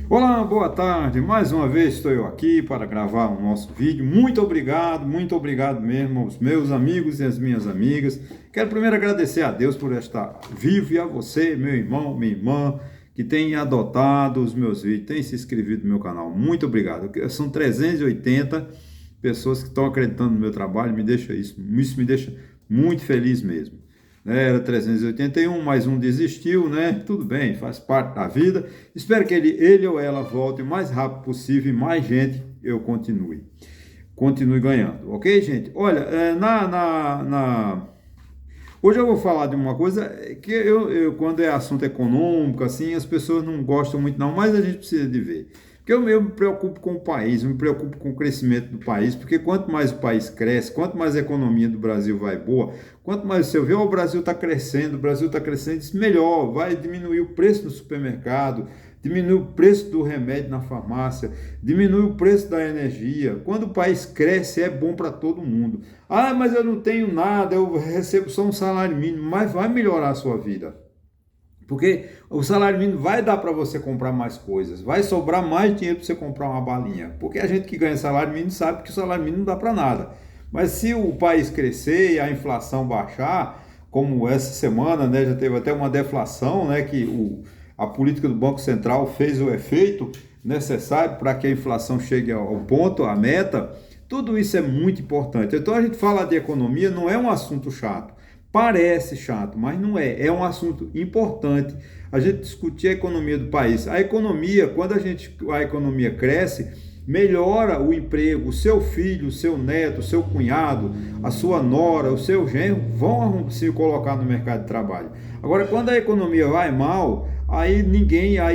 Olá, boa tarde. Mais uma vez estou eu aqui para gravar o nosso vídeo. Muito obrigado mesmo aos meus amigos e às minhas amigas. Quero primeiro agradecer a Deus por estar vivo e a você, meu irmão, minha irmã, que tem adotado os meus vídeos, tem se inscrito no meu canal. Muito obrigado. São 380 pessoas que estão acreditando no meu trabalho. Isso me deixa muito feliz mesmo. Era 381, mais um desistiu, né? Tudo bem, faz parte da vida. Espero que ele ou ela volte o mais rápido possível e mais gente eu continue ganhando, ok, gente? Olha, hoje eu vou falar de uma coisa que quando é assunto econômico, assim, as pessoas não gostam muito não, mas a gente precisa de ver. Porque eu me preocupo com o país, eu me preocupo com o crescimento do país, porque quanto mais o país cresce, quanto mais a economia do Brasil vai boa, quanto mais você vê, o Brasil está crescendo, isso melhor, vai diminuir o preço no supermercado, diminui o preço do remédio na farmácia, diminui o preço da energia. Quando o país cresce, é bom para todo mundo. Ah, mas eu não tenho nada, eu recebo só um salário mínimo, mas vai melhorar a sua vida. Porque o salário mínimo vai dar para você comprar mais coisas, vai sobrar mais dinheiro para você comprar uma balinha. Porque a gente que ganha salário mínimo sabe que o salário mínimo não dá para nada. Mas se o país crescer e a inflação baixar, como essa semana, né, já teve até uma deflação, né, que a política do Banco Central fez o efeito necessário para que a inflação chegue ao ponto, à meta, tudo isso é muito importante. Então a gente fala de economia, não é um assunto chato. Parece chato, mas não é. É um assunto importante a gente discutir a economia do país. A economia, quando a economia cresce, melhora o emprego. O seu filho, o seu neto, o seu cunhado, a sua nora, o seu genro vão se colocar no mercado de trabalho. Agora, quando a economia vai mal, aí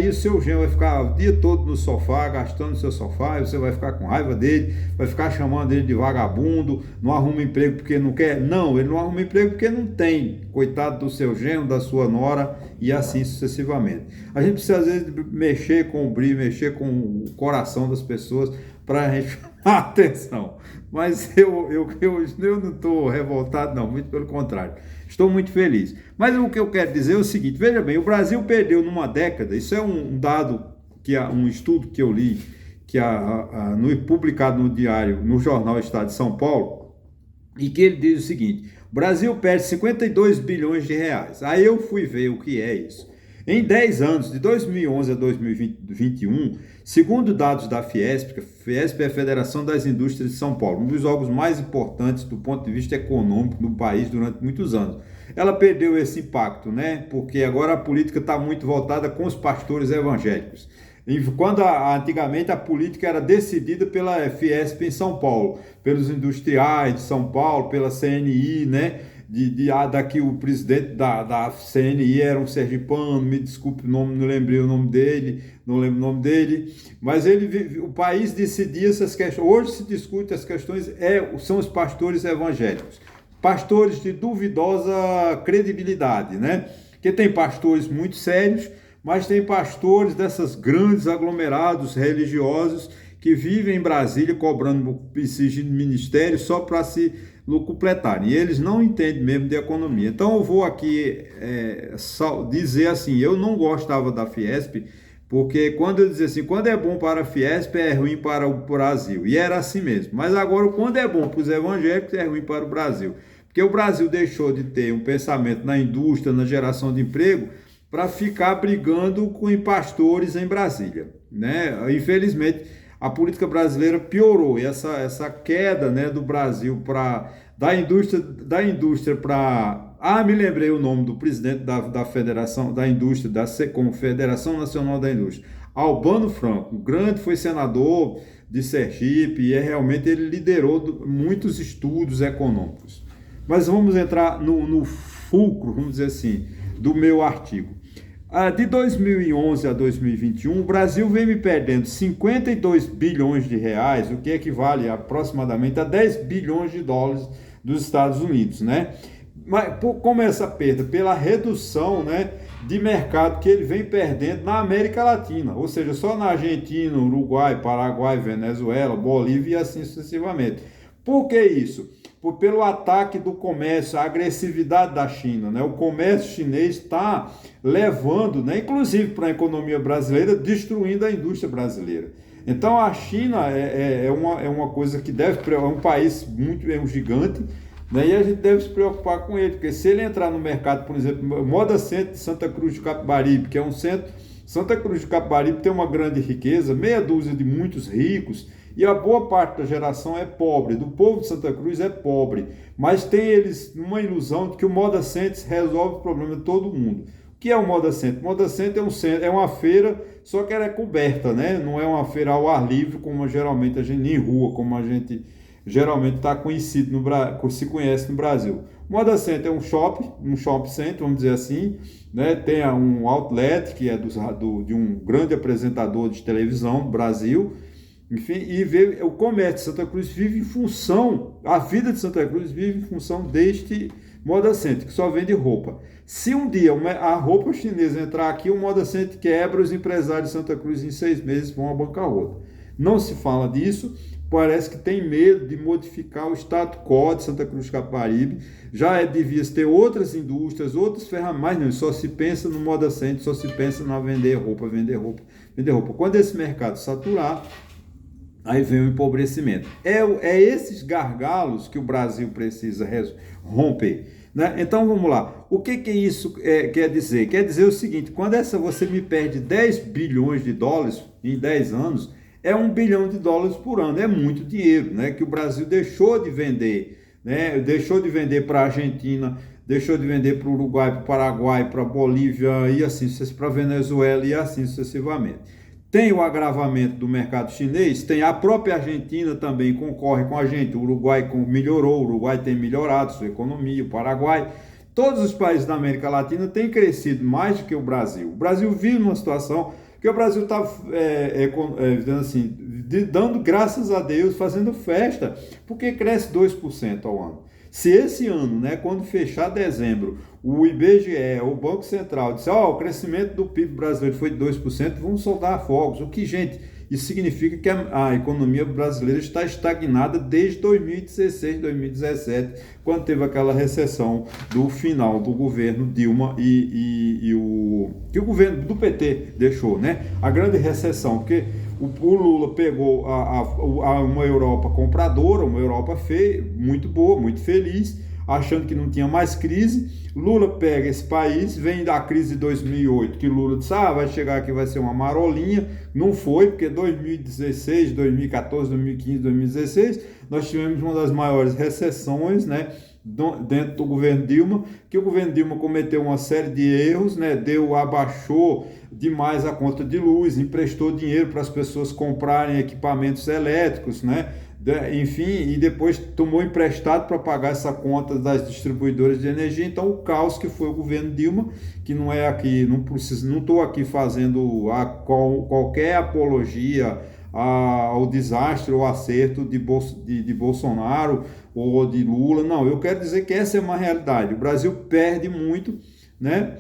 o seu genro vai ficar o dia todo no sofá, gastando no seu sofá, e você vai ficar com raiva dele, vai ficar chamando ele de vagabundo, não arruma emprego porque não quer. Não, ele não arruma emprego porque não tem. Coitado do seu genro, da sua nora e assim sucessivamente. A gente precisa às vezes mexer com o brilho, mexer com o coração das pessoas para a gente chamar atenção. Mas eu não estou revoltado, não, muito pelo contrário. Estou muito feliz. Mas o que eu quero dizer é o seguinte: veja bem, o Brasil perdeu numa década, isso é um dado, um estudo que eu li, publicado no diário, no jornal Estado de São Paulo, e que ele diz o seguinte: o Brasil perde 52 bilhões de reais. Aí eu fui ver o que é isso. Em 10 anos, de 2011 a 2021, segundo dados da Fiesp, a Fiesp é a Federação das Indústrias de São Paulo, um dos órgãos mais importantes do ponto de vista econômico no país durante muitos anos. Ela perdeu esse impacto, né? Porque agora a política está muito voltada com os pastores evangélicos. Quando antigamente a política era decidida pela Fiesp em São Paulo, pelos industriais de São Paulo, pela CNI, né? Daqui o presidente da CNI era um sergipano, me desculpe o nome, não lembrei o nome dele, não lembro o nome dele, mas o país decidia essas questões. Hoje se discute as questões, são os pastores evangélicos, pastores de duvidosa credibilidade, né? Porque tem pastores muito sérios, mas tem pastores desses grandes aglomerados religiosos que vivem em Brasília cobrando prestígio de ministério só para se completarem. E eles não entendem mesmo de economia. Então eu vou aqui dizer assim, eu não gostava da Fiesp, porque quando eu dizia assim, quando é bom para a Fiesp é ruim para o Brasil. E era assim mesmo. Mas agora, quando é bom para os evangélicos, é ruim para o Brasil. Porque o Brasil deixou de ter um pensamento na indústria, na geração de emprego, para ficar brigando com pastores em Brasília, né? Infelizmente, a política brasileira piorou e essa queda, né, do Brasil da indústria para me lembrei o nome do presidente da Federação da Indústria, da Confederação Nacional da Indústria, Albano Franco, foi senador de Sergipe e realmente ele liderou muitos estudos econômicos. Mas vamos entrar no fulcro, vamos dizer assim, do meu artigo. De 2011 a 2021, o Brasil vem me perdendo 52 bilhões de reais, o que equivale aproximadamente a 10 bilhões de dólares dos Estados Unidos, né? Mas como essa perda? Pela redução, né, de mercado que ele vem perdendo na América Latina, ou seja, só na Argentina, Uruguai, Paraguai, Venezuela, Bolívia e assim sucessivamente. Por que isso? pelo ataque do comércio, a agressividade da China, né? O comércio chinês está levando, né, inclusive para a economia brasileira, destruindo a indústria brasileira. Então a China é uma coisa que é um país é um gigante, né, e a gente deve se preocupar com ele, porque se ele entrar no mercado, por exemplo, Moda Center de Santa Cruz de Capibaribe, que é um centro, Santa Cruz de Capibaribe tem uma grande riqueza, meia dúzia de muitos ricos, e a boa parte da geração é pobre, do povo de Santa Cruz é pobre, mas tem eles uma ilusão de que o Moda Center resolve o problema de todo mundo. O que é o Moda Center? O Moda Center é uma feira, só que ela é coberta, né? Não é uma feira ao ar livre, como geralmente a gente, em rua, como a gente geralmente está conhecido, se conhece no Brasil. O Moda Center é um shopping center, vamos dizer assim, né? Tem um outlet, que é de um grande apresentador de televisão do Brasil. Enfim, e ver o comércio de Santa Cruz vive em função, a vida de Santa Cruz vive em função deste Moda Center, que só vende roupa. Se um dia a roupa chinesa entrar aqui, o Moda Center quebra, os empresários de Santa Cruz em 6 meses vão à bancarrota. Não se fala disso, parece que tem medo de modificar o status quo de Santa Cruz de Capibaribe. Já devia ter outras indústrias, outras ferramentas, não, só se pensa no Moda Center, só se pensa na vender roupa. Quando esse mercado saturar, aí vem o empobrecimento. É esses gargalos que o Brasil precisa romper, né? Então vamos lá. O que isso quer dizer? Quer dizer o seguinte: quando você me perde 10 bilhões de dólares em 10 anos, é $1 bilhão por ano. É muito dinheiro, né? Que o Brasil deixou de vender, né? Deixou de vender para a Argentina, deixou de vender para o Uruguai, para o Paraguai, para a Bolívia e assim, para a Venezuela e assim sucessivamente. Tem o agravamento do mercado chinês, tem a própria Argentina também concorre com a gente, o Uruguai melhorou, o Uruguai tem melhorado sua economia, o Paraguai, todos os países da América Latina têm crescido mais do que o Brasil. O Brasil vive numa situação que o Brasil está assim, dando graças a Deus, fazendo festa, porque cresce 2% ao ano. Se esse ano, né, quando fechar dezembro, o IBGE, o Banco Central, disser, o crescimento do PIB brasileiro foi de 2%, vamos soltar fogos. O que, gente, isso significa que a economia brasileira está estagnada desde 2016, 2017, quando teve aquela recessão do final do governo Dilma que o governo do PT deixou, né? A grande recessão, porque o Lula pegou uma Europa compradora, uma Europa muito boa, muito feliz, achando que não tinha mais crise. Lula pega esse país, vem da crise de 2008, que Lula disse, vai chegar aqui, vai ser uma marolinha. Não foi, porque 2016, 2014, 2015, 2016, nós tivemos uma das maiores recessões, né, dentro do governo Dilma, que o governo Dilma cometeu uma série de erros, né, abaixou demais a conta de luz, emprestou dinheiro para as pessoas comprarem equipamentos elétricos, né, enfim, e depois tomou emprestado para pagar essa conta das distribuidoras de energia. Então o caos que foi o governo Dilma, que não é aqui, não estou aqui fazendo qualquer apologia ao desastre ou acerto de Bolsonaro ou de Lula, não, eu quero dizer que essa é uma realidade. O Brasil perde muito, né?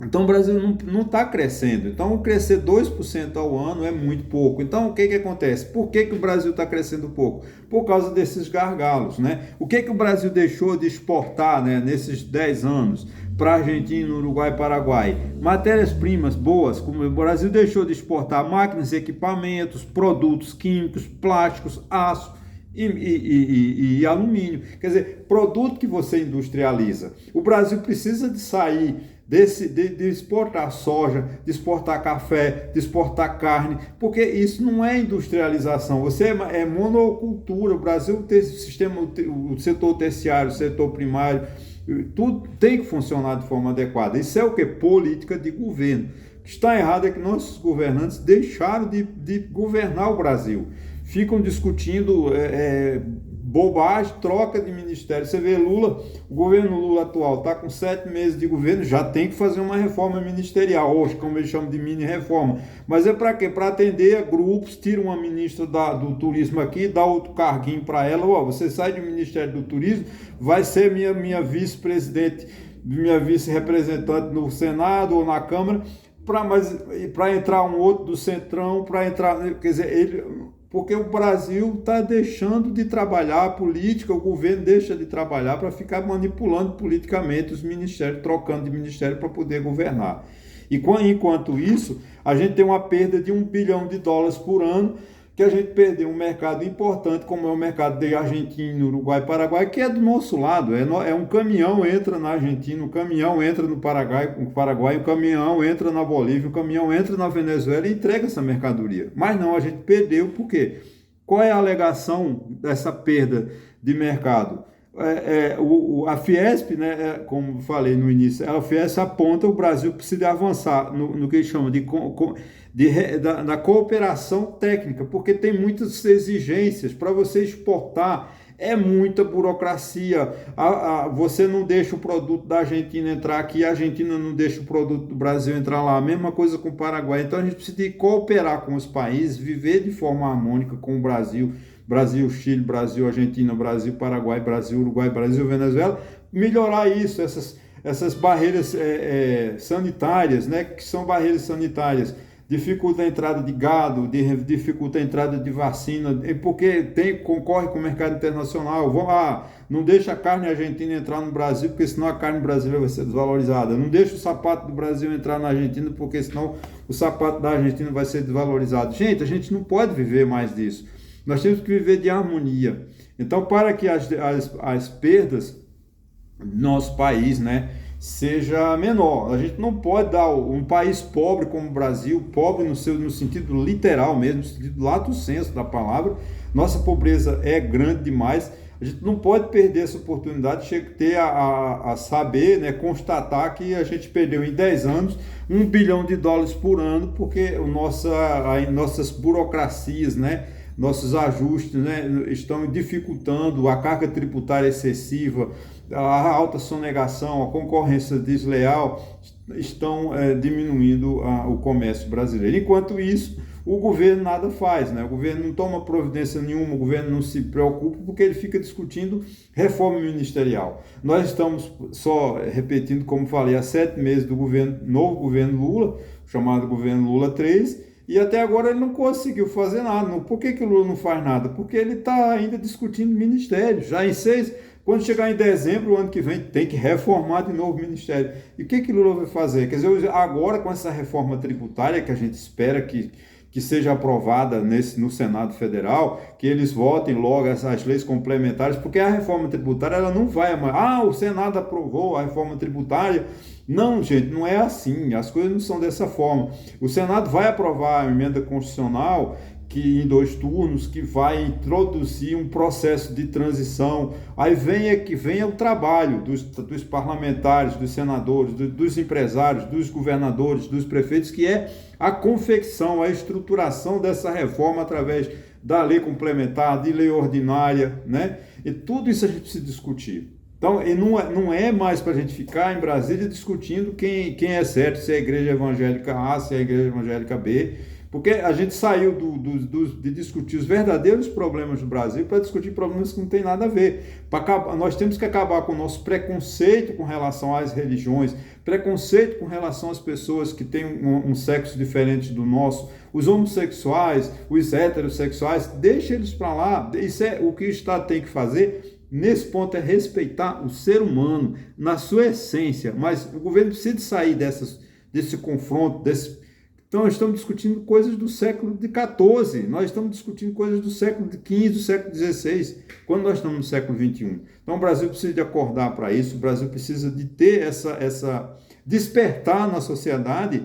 Então o Brasil não está crescendo. Então crescer 2% ao ano é muito pouco. Então o que acontece? Por que o Brasil está crescendo pouco? Por causa desses gargalos, né? O que o Brasil deixou de exportar, né, nesses 10 anos para Argentina, Uruguai e Paraguai? Matérias-primas boas, como o Brasil deixou de exportar máquinas, equipamentos, produtos químicos, plásticos, aço e alumínio. Quer dizer, produto que você industrializa. O Brasil precisa de sair de exportar soja, de exportar café, de exportar carne, porque isso não é industrialização, é monocultura. O Brasil tem sistema, o setor terciário, o setor primário, tudo tem que funcionar de forma adequada. Isso é o que? Política de governo. O que está errado é que nossos governantes deixaram de governar o Brasil. Ficam discutindo bobagem, troca de ministério. Você vê Lula, o governo Lula atual está com 7 meses de governo, já tem que fazer uma reforma ministerial, hoje, como eles chamam de mini-reforma. Mas é para quê? Para atender a grupos, tira uma ministra do turismo aqui, dá outro carguinho para ela, você sai do Ministério do Turismo, vai ser minha vice-presidente, minha vice-representante no Senado ou na Câmara, para entrar um outro do Centrão, para entrar, quer dizer, porque o Brasil está deixando de trabalhar a política, o governo deixa de trabalhar para ficar manipulando politicamente os ministérios, trocando de ministério para poder governar. E enquanto isso, a gente tem uma perda de US$ 1 bilhão por ano, que a gente perdeu um mercado importante, como é o mercado de Argentina, Uruguai e Paraguai, que é do nosso lado. É um caminhão entra na Argentina, um caminhão entra no Paraguai, um caminhão entra na Bolívia, um caminhão entra na Venezuela e entrega essa mercadoria. Mas não, a gente perdeu, por quê? Qual é a alegação dessa perda de mercado? A Fiesp, né, como falei no início, a Fiesp aponta que o Brasil precisa avançar no que eles chamam da cooperação técnica, porque tem muitas exigências para você exportar, é muita burocracia. Você não deixa o produto da Argentina entrar aqui, a Argentina não deixa o produto do Brasil entrar lá, a mesma coisa com o Paraguai. Então a gente precisa de cooperar com os países, viver de forma harmônica com o Brasil, Chile, Brasil, Argentina, Brasil, Paraguai, Brasil, Uruguai, Brasil, Venezuela, melhorar isso, essas barreiras sanitárias, né, que são barreiras sanitárias, dificulta a entrada de gado, dificulta a entrada de vacina, porque concorre com o mercado internacional. Não deixa a carne argentina entrar no Brasil, porque senão a carne brasileira vai ser desvalorizada. Não deixa o sapato do Brasil entrar na Argentina, porque senão o sapato da Argentina vai ser desvalorizado. Gente, a gente não pode viver mais disso. Nós temos que viver de harmonia. Então, para que as perdas do nosso país, né, seja menor, a gente não pode dar um país pobre como o Brasil, pobre no sentido literal mesmo, no sentido lato sensu da palavra. Nossa pobreza é grande demais. A gente não pode perder essa oportunidade de ter a saber, né, constatar que a gente perdeu em 10 anos US$ 1 bilhão por ano, porque nossas burocracias, né, nossos ajustes, né, estão dificultando, a carga tributária excessiva, a alta sonegação, a concorrência desleal estão diminuindo o comércio brasileiro. Enquanto isso, o governo nada faz, né? O governo não toma providência nenhuma, o governo não se preocupa, porque ele fica discutindo reforma ministerial. Nós estamos só repetindo, como falei, há 7 meses do novo governo Lula, chamado governo Lula 3, e até agora ele não conseguiu fazer nada. Por que o Lula não faz nada? Porque ele está ainda discutindo ministérios. Já em 6, quando chegar em dezembro, o ano que vem, tem que reformar de novo o ministério. E o que Lula vai fazer? Quer dizer, agora com essa reforma tributária, que a gente espera que seja aprovada no Senado Federal, que eles votem logo essas leis complementares, porque a reforma tributária ela não vai mais. O Senado aprovou a reforma tributária. Não, gente, não é assim, as coisas não são dessa forma. O Senado vai aprovar a emenda constitucional que em 2 turnos, que vai introduzir um processo de transição. Aí vem o trabalho dos parlamentares, dos senadores, dos empresários, dos governadores, dos prefeitos, que é a confecção, a estruturação dessa reforma através da lei complementar, de lei ordinária, né? E tudo isso a gente precisa discutir. Então, não é mais para a gente ficar em Brasília discutindo quem é certo, se é a igreja evangélica A, se é a igreja evangélica B, porque a gente saiu de discutir os verdadeiros problemas do Brasil para discutir problemas que não tem nada a ver. Nós temos que acabar com o nosso preconceito com relação às religiões, preconceito com relação às pessoas que têm um sexo diferente do nosso, os homossexuais, os heterossexuais, deixa eles para lá. Isso é o que o Estado tem que fazer. Nesse ponto é respeitar o ser humano na sua essência, mas o governo precisa sair desse confronto, Então, nós estamos discutindo coisas do século XIV, nós estamos discutindo coisas do século XV, do século XVI, quando nós estamos no século XXI. Então, o Brasil precisa de acordar para isso, o Brasil precisa de ter essa despertar na sociedade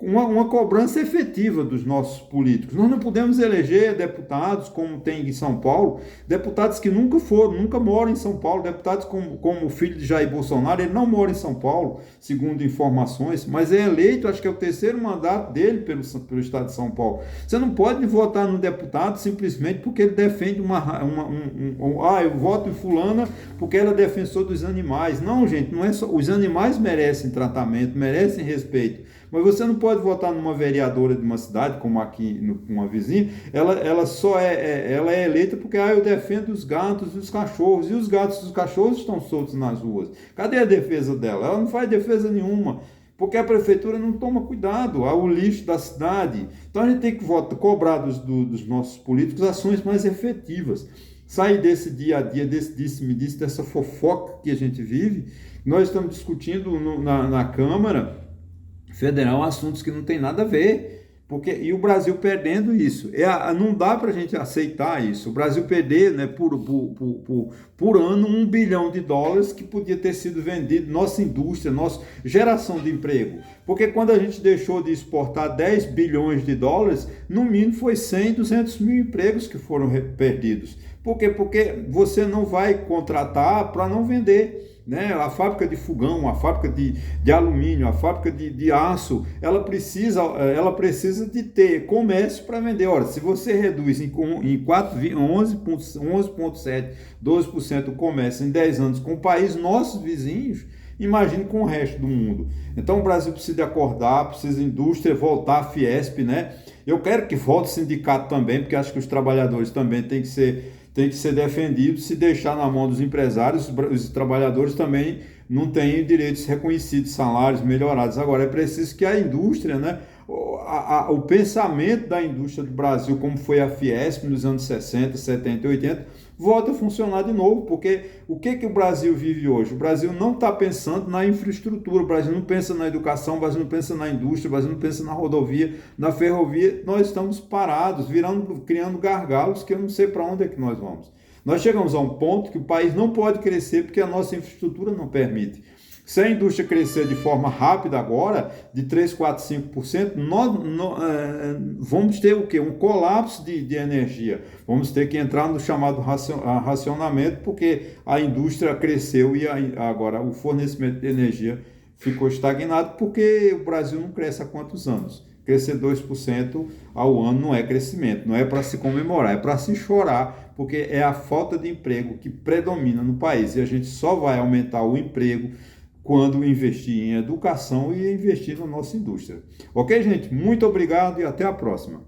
uma cobrança efetiva dos nossos políticos. Nós não podemos eleger deputados, como tem em São Paulo, deputados que nunca moram em São Paulo, deputados como o filho de Jair Bolsonaro, ele não mora em São Paulo, segundo informações, mas é eleito, acho que é o 3º mandato dele pelo estado de São Paulo. Você não pode votar no deputado simplesmente porque ele defende eu voto em fulana porque ela é defensor dos animais. Não, gente, não é só. Os animais merecem tratamento, merecem respeito. Mas você não pode votar numa vereadora de uma cidade, como aqui uma vizinha, ela só ela é eleita porque eu defendo os gatos e os cachorros, e os gatos e os cachorros estão soltos nas ruas. Cadê a defesa dela? Ela não faz defesa nenhuma. porque a prefeitura não toma cuidado ao lixo da cidade. Então a gente tem que cobrar dos nossos políticos ações mais efetivas. Sair desse dia a dia, desse disse-me-disse, dessa fofoca que a gente vive. Nós estamos discutindo na Câmara Federal assuntos que não tem nada a ver. E o Brasil perdendo isso. Não dá para a gente aceitar isso. O Brasil perder, né, por ano US$ 1 bilhão que podia ter sido vendido, nossa indústria, nossa geração de emprego. Porque quando a gente deixou de exportar US$ 10 bilhões, no mínimo foi 100, 200 mil empregos que foram perdidos. Por quê? Porque você não vai contratar para não vender. Né? A fábrica de fogão, a fábrica de alumínio, a fábrica de aço, ela precisa de ter comércio para vender. Ora, se você reduz em 11,7%, 12% o comércio em 10 anos com o país, nossos vizinhos, imagine com o resto do mundo. Então o Brasil precisa acordar, precisa a indústria voltar, a Fiesp, né? Eu quero que volte o sindicato também, porque acho que os trabalhadores também têm que ser defendidos. Se deixar na mão dos empresários, os trabalhadores também não têm direitos reconhecidos, salários melhorados. Agora, é preciso que a indústria, né, o pensamento da indústria do Brasil, como foi a Fiesp nos anos 60, 70 e 80, volte a funcionar de novo, porque o que o Brasil vive hoje? O Brasil não está pensando na infraestrutura, o Brasil não pensa na educação, o Brasil não pensa na indústria, o Brasil não pensa na rodovia, na ferrovia. Nós estamos parados, criando gargalos que eu não sei para onde é que nós vamos. Nós chegamos a um ponto que o país não pode crescer porque a nossa infraestrutura não permite. Se a indústria crescer de forma rápida agora, de 3, 4, 5%, vamos ter o quê? Um colapso de energia. Vamos ter que entrar no chamado racionamento, porque a indústria cresceu e agora o fornecimento de energia ficou estagnado, porque o Brasil não cresce há quantos anos? Crescer 2% ao ano não é crescimento, não é para se comemorar, é para se chorar, porque é a falta de emprego que predomina no país e a gente só vai aumentar o emprego quando investir em educação e investir na nossa indústria. Ok, gente? Muito obrigado e até a próxima.